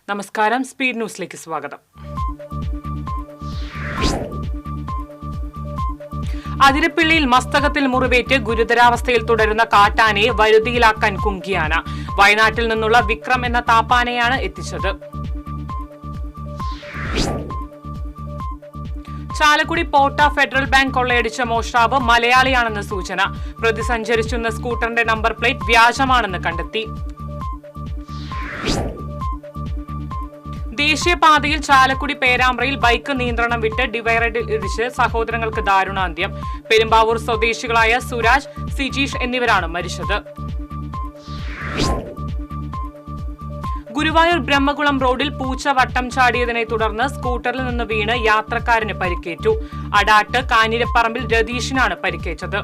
നമസ്കാരം, സ്പീഡ് ന്യൂസിലേക്ക് സ്വാഗതം. അതിരപ്പിള്ളിയിൽ മസ്തകത്തിൽ മുറിവേറ്റ് ഗുരുതരാവസ്ഥയിൽ തുടരുന്ന കാട്ടാനയെ വരുതിയിലാക്കാൻ കുങ്കിയാന. വയനാട്ടിൽ നിന്നുള്ള വിക്രം എന്ന താപ്പാനയാണ് എത്തിച്ചത്. ചാലക്കുടി പോട്ട ഫെഡറൽ ബാങ്ക് കൊള്ളയടിച്ച മോഷ്ടാവ് മലയാളിയാണെന്ന് സൂചന. പ്രതി സഞ്ചരിച്ചിരുന്ന സ്കൂട്ടറിന്റെ നമ്പർ പ്ലേറ്റ് വ്യാജമാണെന്ന് കണ്ടെത്തി. ദേശീയപാതയിൽ ചാലക്കുടി പേരാമ്പ്രയിൽ ബൈക്ക് നിയന്ത്രണം വിട്ട് ഡിവൈഡറിൽ ഇടിച്ച് സഹോദരങ്ങൾക്ക് ദാരുണാന്ത്യം. പെരുമ്പാവൂർ സ്വദേശികളായ സുരാജ്, സിജീഷ് എന്നിവരാണ് മരിച്ചത്. ഗുരുവായൂർ ബ്രഹ്മകുളം റോഡിൽ പൂച്ച വട്ടം ചാടിയതിനെ തുടർന്ന് സ്കൂട്ടറിൽ നിന്ന് വീണ് യാത്രക്കാരന് പരിക്കേറ്റു. അടാട്ട് കാഞ്ഞിരപ്പറമ്പിൽ രതീഷിനാണ് പരിക്കേറ്റത്.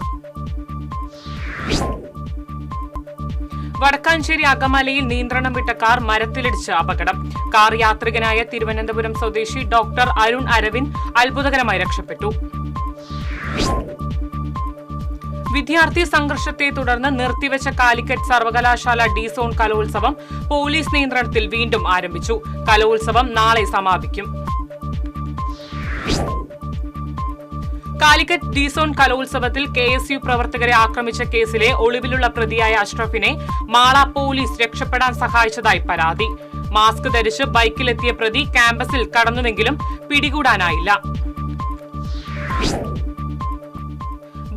വടക്കാഞ്ചേരി അകമലയിൽ നിയന്ത്രണം വിട്ട കാർ മരത്തിലിടിച്ച് അപകടം. കാർ യാത്രികനായ തിരുവനന്തപുരം സ്വദേശി ഡോക്ടർ അരുൺ അരവിന്ദ് അത്ഭുതകരമായി രക്ഷപ്പെട്ടു. വിദ്യാർത്ഥി സംഘർഷത്തെ തുടർന്ന് നിർത്തിവെച്ച കാലിക്കറ്റ് സർവകലാശാല ഡി സോൺ കലോത്സവം പോലീസ് നിയന്ത്രണത്തിൽ വീണ്ടും ആരംഭിച്ചു. കലോത്സവം നാളെ സമാപിക്കും. കാലിക്കറ്റ് ഡി സോൺ കലോത്സവത്തിൽ KSU പ്രവർത്തകരെ ആക്രമിച്ച കേസിലെ ഒളിവിലുള്ള പ്രതിയായ അഷ്റഫിനെ മാള പോലീസ് രക്ഷപ്പെടാൻ സഹായിച്ചതായി പരാതി. മാസ്ക് ധരിച്ച് ബൈക്കിലെത്തിയ പ്രതി ക്യാമ്പസിൽ കടന്നുവെങ്കിലും പിടികൂടാനായില്ല.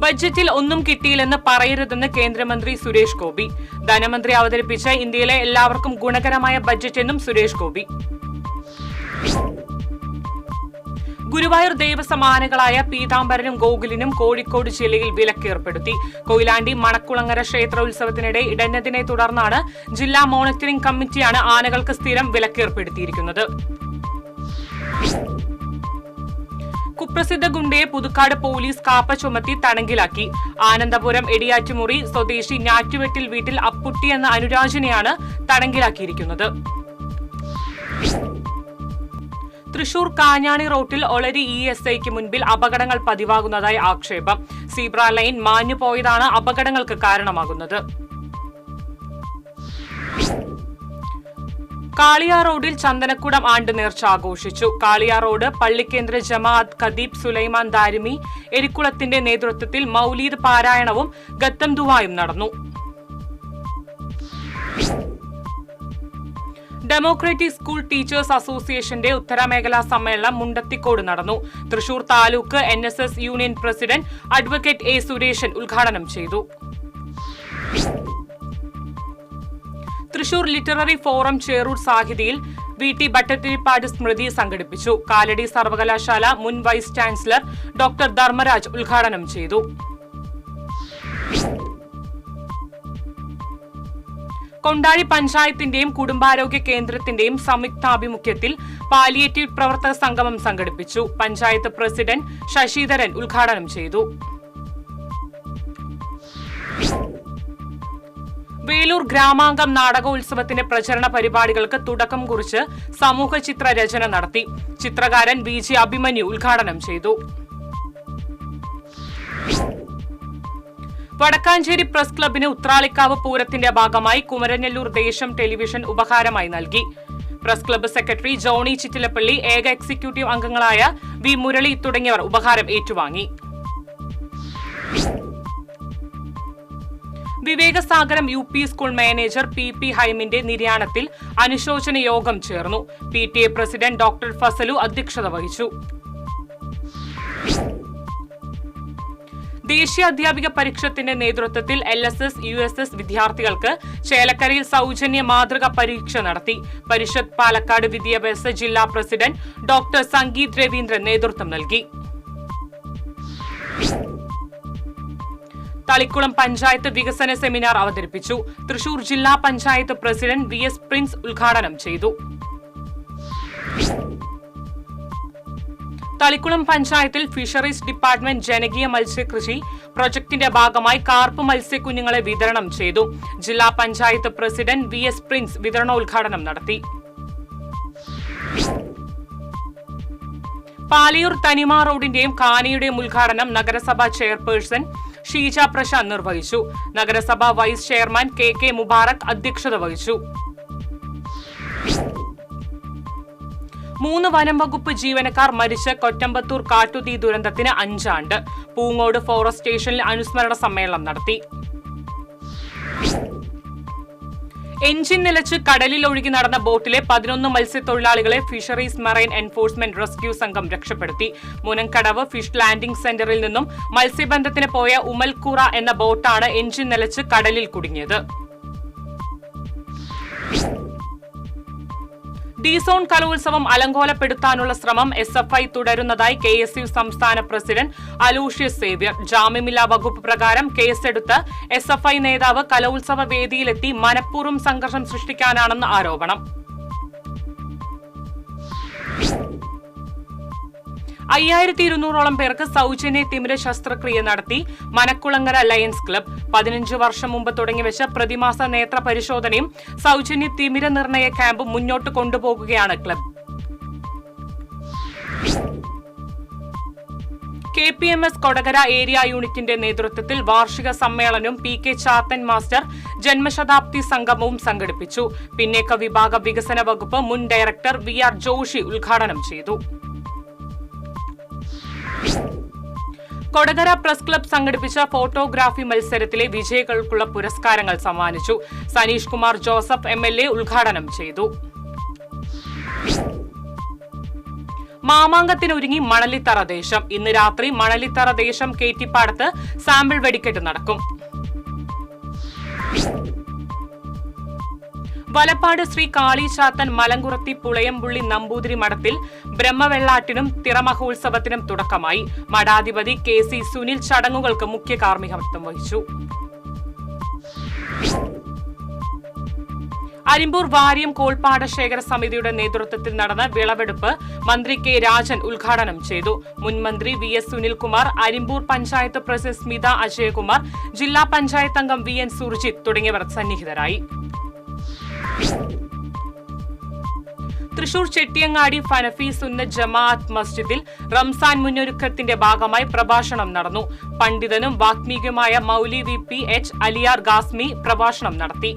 ബജറ്റിൽ ഒന്നും കിട്ടിയില്ലെന്ന് പറയരുതെന്ന് കേന്ദ്രമന്ത്രി സുരേഷ് ഗോപി. ധനമന്ത്രി അവതരിപ്പിച്ച ഇന്ത്യയിലെ എല്ലാവർക്കും ഗുണകരമായ ബജറ്റെന്നും സുരേഷ് ഗോപി. ഗുരുവായൂർ ദേവസ്വം ആനകളായ പീതാംബരനും ഗോകുലിനും കോഴിക്കോട് ജില്ലയിൽ വിലക്കേർപ്പെടുത്തി. കൊയിലാണ്ടി മണക്കുളങ്ങര ക്ഷേത്രോത്സവത്തിനിടെ ഇടഞ്ഞതിനെ തുടർന്നാണ് ജില്ലാ മോണിറ്ററിംഗ് കമ്മിറ്റിയാണ് ആനകൾക്ക് സ്ഥിരം വിലക്കേർപ്പെടുത്തിയിരിക്കുന്നത്. കുപ്രസിദ്ധ ഗുണ്ടയെ പുതുക്കാട് പോലീസ് കാപ്പ ചുമത്തി തടങ്കിലാക്കി. ആനന്ദപുരം എടിയാറ്റുമുറി സ്വദേശി ഞാറ്റുവെട്ടിൽ വീട്ടിൽ അപ്പുട്ടി എന്ന അനുരാജിനെയാണ് തടങ്കിലാക്കിയിരിക്കുന്നത്. തൃശൂർ കാഞ്ഞാണി റോട്ടിൽ ഒളരി ESIക്ക് മുൻപിൽ അപകടങ്ങൾ പതിവാകുന്നതായി ആക്ഷേപം. സീബ്ര ലൈൻ മാഞ്ഞു പോയതാണ് അപകടങ്ങൾക്ക് കാരണമാകുന്നത്. കാളിയാർ റോഡിൽ ചന്ദനക്കുടം ആണ്ട് നേർച്ച ആഘോഷിച്ചു. കാളിയാർ റോഡ് പള്ളിക്കേന്ദ്ര ജമാഅത്ത് ഖതീബ് സുലൈമാൻ ദാരിമി എരിക്കുളത്തിന്റെ നേതൃത്വത്തിൽ മൗലീദ് പാരായണവും ഗത്തം ദുആയും നടന്നു. ഡെമോക്രാറ്റിക് സ്കൂൾ ടീച്ചേഴ്സ് അസോസിയേഷന്റെ ഉത്തരമേഖലാ സമ്മേളനം മുണ്ടത്തിക്കോട് നടന്നു. Thrissur taluk NSS union president advocate A Sureshan ഉദ്ഘാടനം ചെയ്തു. തൃശൂർ ലിറ്റററി ഫോറം ചേറൂർ സാഹിതിയിൽ VT ഭട്ടതിരിപ്പാട് സ്മൃതി സംഘടിപ്പിച്ചു. കാലടി സർവകലാശാല മുൻ വൈസ് ചാൻസലർ ഡോക്ടർ ധർമ്മരാജ് ഉദ്ഘാടനം ചെയ്തു. കൊണ്ടാഴി പഞ്ചായത്തിന്റെയും കുടുംബാരോഗ്യ കേന്ദ്രത്തിന്റെയും സംയുക്താഭിമുഖ്യത്തിൽ പാലിയേറ്റീവ് പ്രവർത്തക സംഗമം സംഘടിപ്പിച്ചു. പഞ്ചായത്ത് പ്രസിഡന്റ് ശശിധരൻ ഉദ്ഘാടനം ചെയ്തു. വേലൂർ ഗ്രാമാംഗം നാടകോത്സവത്തിന്റെ പ്രചരണ പരിപാടികൾക്ക് തുടക്കം കുറിച്ച് സമൂഹ ചിത്ര രചന നടത്തി. ചിത്രകാരൻ VG അഭിമന്യു ഉദ്ഘാടനം ചെയ്തു. വടക്കാഞ്ചേരി പ്രസ് ക്ലബിന് ഉത്രാളിക്കാവ് പൂരത്തിന്റെ ഭാഗമായി കുമരനെല്ലൂർ ദേശം ടെലിവിഷൻ ഉപഹാരമായി നൽകി. Press club secretary Johny Chittilappally, ഏക എക്സിക്യൂട്ടീവ് അംഗങ്ങളായ V മുരളി തുടങ്ങിയവർ ഉപഹാരം ഏറ്റുവാങ്ങി. Vivekasagaram UP school manager PP ഹൈമിന്റെ നിര്യാണത്തിൽ അനുശോചന യോഗം ചേർന്നു. PTA പ്രസിഡന്റ് ഡോക്ടർ ഫസലു അധ്യക്ഷത വഹിച്ചു. ദേശീയ അധ്യാപിക പരിഷത്തിന്റെ നേതൃത്വത്തിൽ LSS USS വിദ്യാർത്ഥികൾക്ക് ചേലക്കരയിൽ സൗജന്യ മാതൃക പരീക്ഷ നടത്തി. പരിഷത്ത് പാലക്കാട് വിദ്യാഭ്യാസ ജില്ലാ പ്രസിഡന്റ് ഡോക്ടർ സംഗീത് രവീന്ദ്രൻ നേതൃത്വം നൽകി. തളിക്കുളം പഞ്ചായത്ത് വികസന സെമിനാർ അവതരിപ്പിച്ചു. തൃശൂർ ജില്ലാ പഞ്ചായത്ത് പ്രസിഡന്റ് VS പ്രിൻസ് ഉദ്ഘാടനം ചെയ്തു. തളിക്കുളം പഞ്ചായത്തിൽ ഫിഷറീസ് ഡിപ്പാർട്ട്മെന്റ് ജനകീയ മത്സ്യകൃഷി പ്രൊജക്ടിന്റെ ഭാഗമായി കാർപ്പ് മത്സ്യക്കുഞ്ഞുങ്ങളെ വിതരണം ചെയ്തു. ജില്ലാ പഞ്ചായത്ത് പ്രസിഡന്റ് VS പ്രിൻസ് വിതരണോദ്ഘാടനം നടത്തി. പാലിയൂർ തനിമ റോഡിന്റെയും കാനയുടെയും ഉദ്ഘാടനം നഗരസഭാ ചെയർപേഴ്സൺ ഷീജ പ്രശാന്ത് നിർവഹിച്ചു. നഗരസഭാ വൈസ് ചെയർമാൻ KK മുബാറക് അധ്യക്ഷത വഹിച്ചു. 3 വനം വകുപ്പ് ജീവനക്കാർ മരിച്ച കൊറ്റമ്പത്തൂർ കാട്ടുതീ ദുരന്തത്തിന് 5 ആണ്ട്. പൂങ്ങോട് ഫോറസ്റ്റ് സ്റ്റേഷനിൽ അനുസ്മരണ സമ്മേളനം നടത്തി. എഞ്ചിൻ നിലച്ച് കടലിൽ ഒഴുകി നടന്ന ബോട്ടിലെ 11 മത്സ്യത്തൊഴിലാളികളെ ഫിഷറീസ് മറൈൻ എൻഫോഴ്സ്മെന്റ് റെസ്ക്യൂ സംഘം രക്ഷപ്പെടുത്തി. മുനംകടവ് ഫിഷ് ലാൻഡിംഗ് സെന്ററിൽ നിന്നും മത്സ്യബന്ധനത്തിന് പോയ ഉമൽക്കൂറ എന്ന ബോട്ടാണ് എഞ്ചിൻ നിലച്ച് കടലിൽ കുടുങ്ങിയത്. ഡി-സോൺ കലോത്സവം അലങ്കോലപ്പെടുത്താനുള്ള ശ്രമം SFI തുടരുന്നതായി KSU സംസ്ഥാന പ്രസിഡന്റ് അലൂഷ്യസ് സേവ്യർ. ജാമ്യമില്ലാ വകുപ്പ് പ്രകാരം കേസെടുത്ത് SFI നേതാവ് കലോത്സവ വേദിയിലെത്തി മനഃപൂർവ്വം സംഘർഷം സൃഷ്ടിക്കാനാണെന്ന് ആരോപണം. 5200ഓളം പേർക്ക് സൗജന്യ തിമിര ശസ്ത്രക്രിയ നടത്തി മനക്കുളങ്ങര ലയൺസ് ക്ലബ്. 15 വർഷം മുമ്പ് തുടങ്ങിവെച്ച പ്രതിമാസ നേത്ര പരിശോധനയും സൗജന്യ തിമിര നിർണയ ക്യാമ്പും മുന്നോട്ട് കൊണ്ടുപോകുകയാണ് ക്ലബ്. KPMS കൊടകര ഏരിയ യൂണിറ്റിന്റെ നേതൃത്വത്തിൽ വാർഷിക സമ്മേളനവും PK ചാത്തൻ മാസ്റ്റർ ജന്മശതാബ്ദി സംഗമവും സംഘടിപ്പിച്ചു. പിന്നേക്ക വിഭാഗ വികസന വകുപ്പ് മുൻ ഡയറക്ടർ VR ജോഷി ഉദ്ഘാടനം ചെയ്തു. കൊടകര പ്രസ് ക്ലബ് സംഘടിപ്പിച്ച ഫോട്ടോഗ്രാഫി മത്സരത്തിലെ വിജയികൾക്കുള്ള പുരസ്കാരങ്ങൾ സമ്മാനിച്ചു. സനീഷ് കുമാർ ജോസഫ് MLA ഉദ്ഘാടനം ചെയ്തു. മാമാങ്കത്തിനൊരുങ്ങി മണലിത്തറ ദേശം. ഇന്ന് രാത്രി മണലിത്തറ ദേശം കേറ്റിപ്പാടത്ത് സാമ്പിൾ വെടിക്കെട്ട് നടക്കും. വലപ്പാട് ശ്രീ കാളിചാത്തൻ മലങ്കുറത്തി പുളയംപുള്ളി നമ്പൂതിരി മഠത്തിൽ ബ്രഹ്മവെള്ളാട്ടിനും തിറമഹോത്സവത്തിനും തുടക്കമായി. മഠാധിപതി KC സുനിൽ ചടങ്ങുകൾക്ക് മുഖ്യ കാർമ്മികത്വം വഹിച്ചു. അരിമ്പൂർ വാര്യം കോൾപ്പാടശേഖര സമിതിയുടെ നേതൃത്വത്തിൽ നടന്ന വിളവെടുപ്പ് മന്ത്രി K രാജൻ ഉദ്ഘാടനം ചെയ്തു. മുൻമന്ത്രി VS സുനിൽകുമാർ, അരിമ്പൂർ പഞ്ചായത്ത് പ്രസിഡന്റ് സ്മിത അജയകുമാർ, ജില്ലാ പഞ്ചായത്ത് അംഗം VN സുർജിത്ത് തുടങ്ങിയവർ സന്നിഹിതരായി. തൃശൂർ ചെട്ടിയങ്ങാടി ഫനഫി സുന്നത്ത് ജമാഅത്ത് മസ്ജിദിൽ റംസാൻ മുന്നൊരുക്കത്തിന്റെ ഭാഗമായി പ്രഭാഷണം നടന്നു. പണ്ഡിതനും വാഗ്മിയുമായ മൗലി VPH അലിയാർ ഗാസ്മി പ്രഭാഷണം നടത്തി.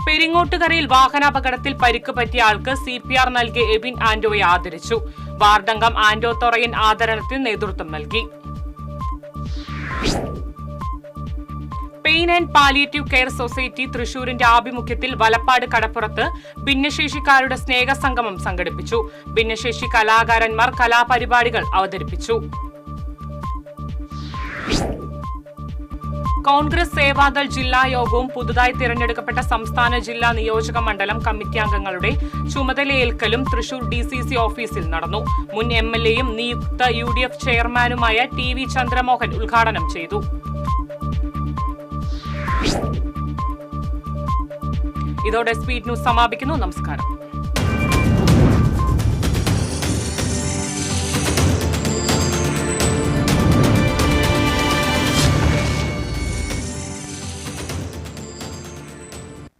പെരിങ്ങോട്ടുകരയിൽ വാഹനാപകടത്തിൽ പരിക്ക് പറ്റിയ ആൾക്ക് CPR നൽകിയ എബിൻ ആന്റോയെ ആദരിച്ചു. വാർഡംഗം ആന്റോ തൊറയൻ ആദരണത്തിന് നേതൃത്വം നൽകി. Pain and palliative care society തൃശൂരിന്റെ ആഭിമുഖ്യത്തിൽ വലപ്പാട് കടപ്പുറത്ത് ഭിന്നശേഷിക്കാരുടെ സ്നേഹസംഗമം സംഘടിപ്പിച്ചു. ഭിന്നശേഷി കലാകാരന്മാർ കലാപരിപാടികൾ അവതരിപ്പിച്ചു. കോൺഗ്രസ് സേവാദൾ ജില്ലാ യോഗവും പുതുതായി തിരഞ്ഞെടുക്കപ്പെട്ട സംസ്ഥാന ജില്ലാ നിയോജക മണ്ഡലം കമ്മിറ്റി അംഗങ്ങളുടെ ചുമതലയേൽക്കലും തൃശൂർ DCC ഓഫീസിൽ നടന്നു. മുൻ MLAയും നിയുക്ത UDF ചെയർമാനുമായ TV ചന്ദ്രമോഹൻ ഉദ്ഘാടനം ചെയ്തു. ഇതോടെ സ്പീഡ് ന്യൂസ് സമാപിക്കുന്നു. നമസ്കാരം.